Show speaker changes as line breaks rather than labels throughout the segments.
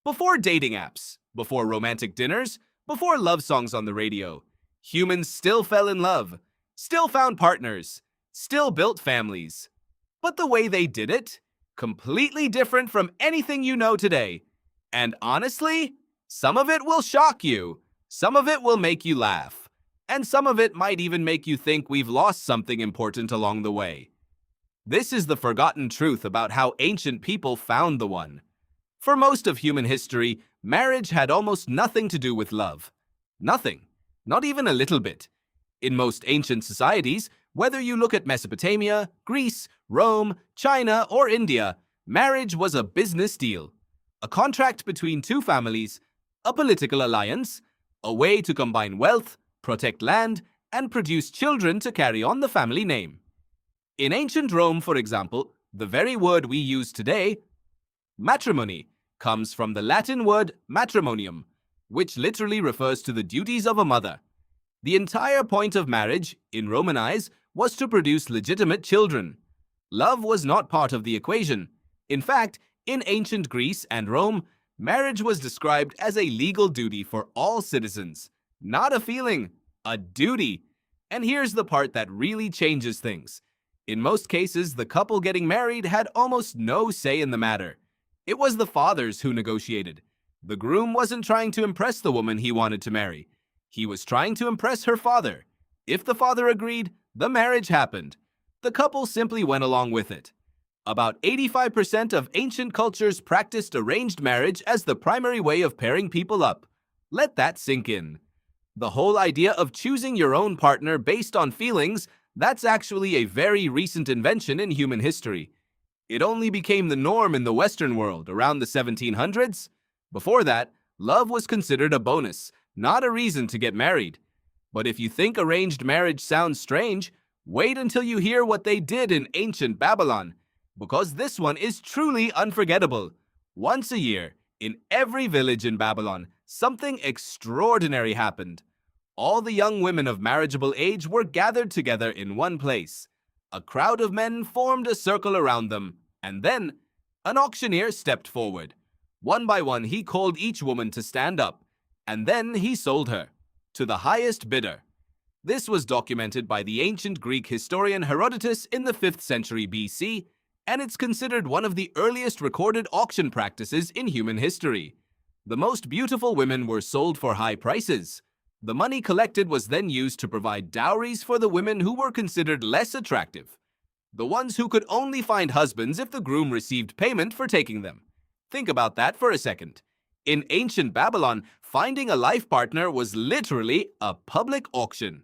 Before dating apps, before romantic dinners, before love songs on the radio, humans still fell in love, still found partners, still built families. But the way they did it, completely different from anything you know today. And honestly, some of it will shock you, some of it will make you laugh, and some of it might even make you think we've lost something important along the way. This is the forgotten truth about how ancient people found the one. For most of human history, marriage had almost nothing to do with love. Nothing. Not even a little bit. In most ancient societies, whether you look at Mesopotamia, Greece, Rome, China, or India, marriage was a business deal. A contract between two families, a political alliance, a way to combine wealth, protect land, and produce children to carry on the family name. In ancient Rome, for example, the very word we use today, matrimony, comes from the Latin word matrimonium, which literally refers to the duties of a mother. The entire point of marriage, in Roman eyes, was to produce legitimate children. Love was not part of the equation. In fact, in ancient Greece and Rome, marriage was described as a legal duty for all citizens. Not a feeling, a duty. And here's the part that really changes things. In most cases, the couple getting married had almost no say in the matter. It was the fathers who negotiated. The groom wasn't trying to impress the woman he wanted to marry. He was trying to impress her father. If the father agreed, the marriage happened. The couple simply went along with it. About 85% of ancient cultures practiced arranged marriage as the primary way of pairing people up. Let that sink in. The whole idea of choosing your own partner based on feelings, that's actually a very recent invention in human history. It only became the norm in the Western world around the 1700s. Before that, love was considered a bonus, not a reason to get married. But if you think arranged marriage sounds strange, wait until you hear what they did in ancient Babylon, because this one is truly unforgettable. Once a year, in every village in Babylon, something extraordinary happened. All the young women of marriageable age were gathered together in one place. A crowd of men formed a circle around them, and then an auctioneer stepped forward. One by one, he called each woman to stand up, and then he sold her to the highest bidder. This was documented by the ancient Greek historian Herodotus in the 5th century BC, and it's considered one of the earliest recorded auction practices in human history. The most beautiful women were sold for high prices. The money collected was then used to provide dowries for the women who were considered less attractive, the ones who could only find husbands if the groom received payment for taking them. Think about that for a second. In ancient Babylon, finding a life partner was literally a public auction.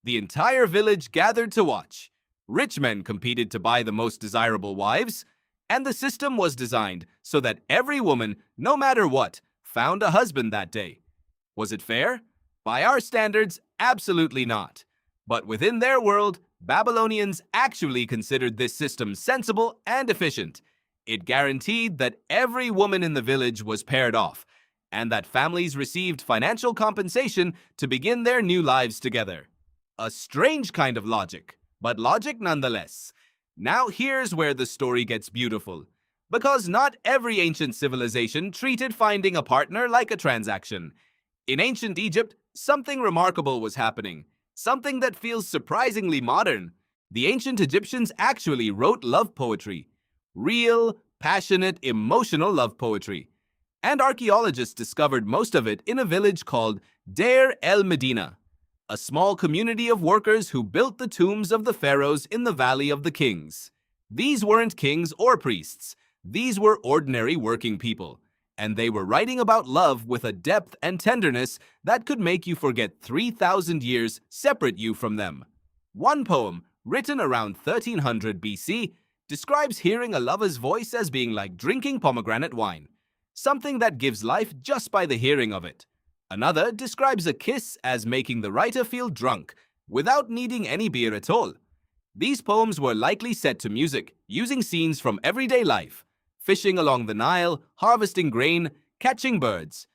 The entire village gathered to watch. Rich men competed to buy the most desirable wives, and the system was designed so that every woman, no matter what, found a husband that day. Was it fair? By our standards, absolutely not. But within their world, Babylonians actually considered this system sensible and efficient. It guaranteed that every woman in the village was paired off, and that families received financial compensation to begin their new lives together. A strange kind of logic, but logic nonetheless. Now here's where the story gets beautiful. Because not every ancient civilization treated finding a partner like a transaction. In ancient Egypt, something remarkable was happening. Something that feels surprisingly modern. The ancient Egyptians actually wrote love poetry. Real, passionate, emotional love poetry. And archaeologists discovered most of it in a village called Deir el-Medina, a small community of workers who built the tombs of the pharaohs in the Valley of the Kings. These weren't kings or priests. These were ordinary working people. And they were writing about love with a depth and tenderness that could make you forget 3,000 years separate you from them. One poem, written around 1300 BC, describes hearing a lover's voice as being like drinking pomegranate wine, something that gives life just by the hearing of it. Another describes a kiss as making the writer feel drunk, without needing any beer at all. These poems were likely set to music, using scenes from everyday life, fishing along the Nile, harvesting grain, catching birds,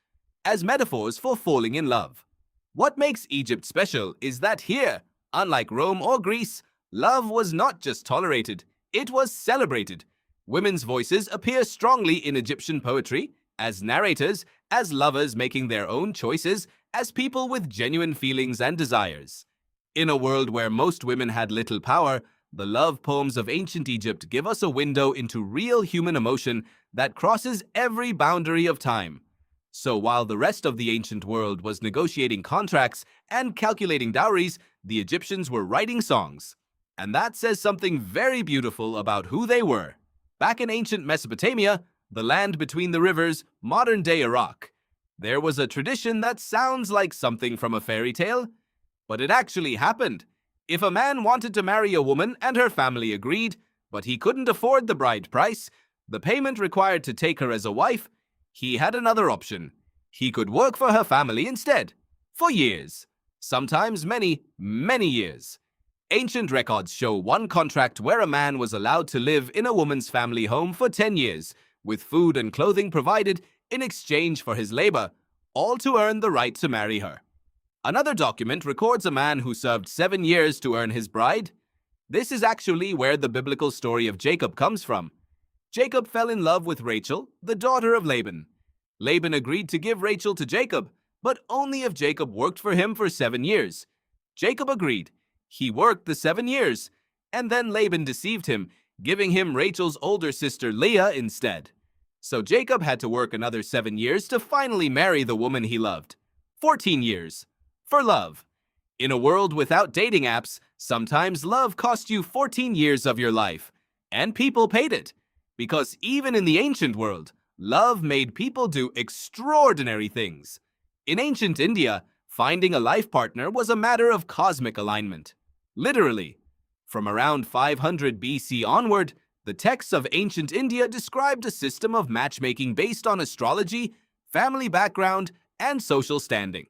as metaphors for falling in love. What makes Egypt special is that here, unlike Rome or Greece, love was not just tolerated, it was celebrated. Women's voices appear strongly in Egyptian poetry, as narrators, as lovers making their own choices, as people with genuine feelings and desires. In a world where most women had little power, the love poems of ancient Egypt give us a window into real human emotion that crosses every boundary of time. So while the rest of the ancient world was negotiating contracts and calculating dowries, the Egyptians were writing songs. And that says something very beautiful about who they were. Back in ancient Mesopotamia, the land between the rivers, modern-day Iraq, there was a tradition that sounds like something from a fairy tale, but it actually happened. If a man wanted to marry a woman and her family agreed, but he couldn't afford the bride price, the payment required to take her as a wife, he had another option. He could work for her family instead, for years, sometimes many, many years. Ancient records show one contract where a man was allowed to live in a woman's family home for 10 years, with food and clothing provided in exchange for his labor, all to earn the right to marry her. Another document records a man who served 7 years to earn his bride. This is actually where the biblical story of Jacob comes from. Jacob fell in love with Rachel, the daughter of Laban. Laban agreed to give Rachel to Jacob, but only if Jacob worked for him for 7 years. Jacob agreed. He worked the 7 years, and then Laban deceived him, giving him Rachel's older sister Leah instead. So Jacob had to work another 7 years to finally marry the woman he loved. 14 years. For love. In a world without dating apps, sometimes love cost you 14 years of your life. And people paid it. Because even in the ancient world, love made people do extraordinary things. In ancient India, finding a life partner was a matter of cosmic alignment. Literally. From around 500 BC onward, the texts of ancient India described a system of matchmaking based on astrology, family background, and social standing.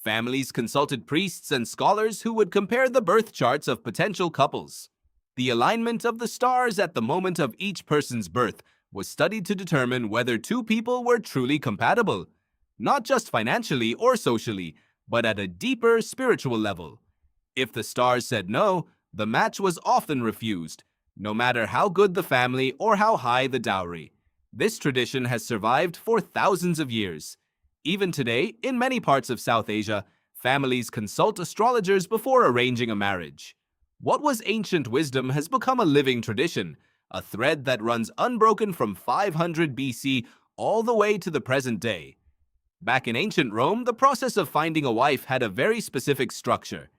Families consulted priests and scholars who would compare the birth charts of potential couples. The alignment of the stars at the moment of each person's birth was studied to determine whether two people were truly compatible, not just financially or socially, but at a deeper spiritual level. If the stars said no, the match was often refused, no matter how good the family or how high the dowry. This tradition has survived for thousands of years. Even today, in many parts of South Asia, families consult astrologers before arranging a marriage. What was ancient wisdom has become a living tradition, a thread that runs unbroken from 500 BC all the way to the present day. Back in ancient Rome, the process of finding a wife had a very specific structure.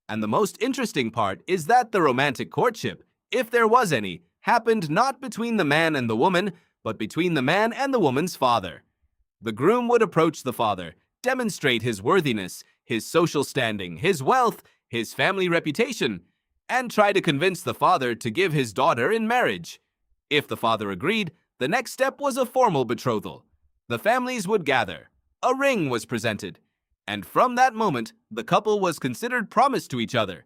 And the most interesting part is that the romantic courtship, if there was any, happened not between the man and the woman, but between the man and the woman's father. The groom would approach the father, demonstrate his worthiness, his social standing, his wealth, his family reputation, and try to convince the father to give his daughter in marriage. If the father agreed, the next step was a formal betrothal. The families would gather. A ring was presented. And from that moment, the couple was considered promised to each other.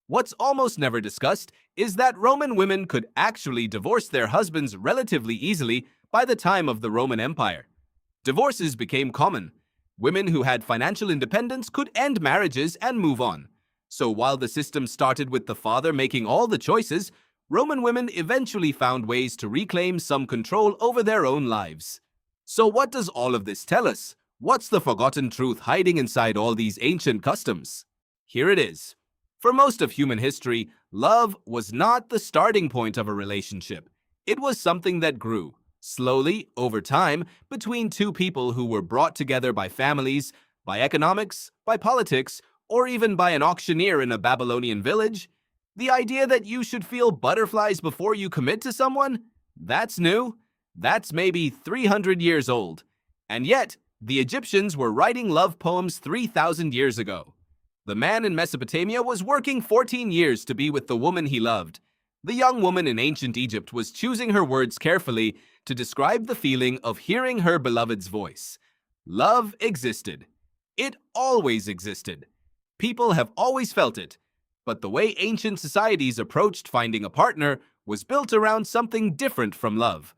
What's almost never discussed is that Roman women could actually divorce their husbands relatively easily by the time of the Roman Empire. Divorces became common. Women who had financial independence could end marriages and move on. So while the system started with the father making all the choices, Roman women eventually found ways to reclaim some control over their own lives. So what does all of this tell us? What's the forgotten truth hiding inside all these ancient customs? Here it is. For most of human history, love was not the starting point of a relationship. It was something that grew, slowly, over time, between two people who were brought together by families, by economics, by politics, or even by an auctioneer in a Babylonian village. The idea that you should feel butterflies before you commit to someone? That's new. That's maybe 300 years old. And yet, the Egyptians were writing love poems 3,000 years ago. The man in Mesopotamia was working 14 years to be with the woman he loved. The young woman in ancient Egypt was choosing her words carefully to describe the feeling of hearing her beloved's voice. Love existed. It always existed. People have always felt it. But the way ancient societies approached finding a partner was built around something different from love.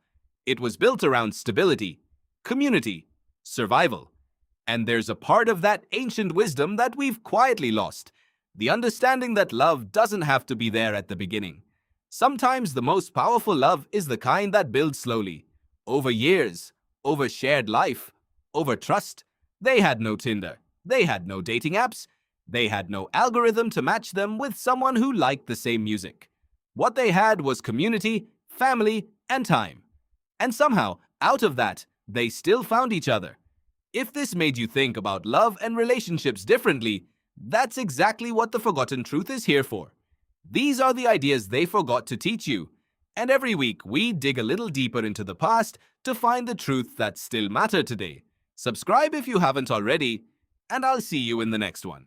It was built around stability, community, survival. And there's a part of that ancient wisdom that we've quietly lost, the understanding that love doesn't have to be there at the beginning. Sometimes the most powerful love is the kind that builds slowly, over years, over shared life, over trust. They had no Tinder. They had no dating apps. They had no algorithm to match them with someone who liked the same music. What they had was community, family, and time. And somehow, out of that, they still found each other. If this made you think about love and relationships differently, that's exactly what the Forgotten Truth is here for. These are the ideas they forgot to teach you. And every week, we dig a little deeper into the past to find the truth that still matter today. Subscribe if you haven't already, and I'll see you in the next one.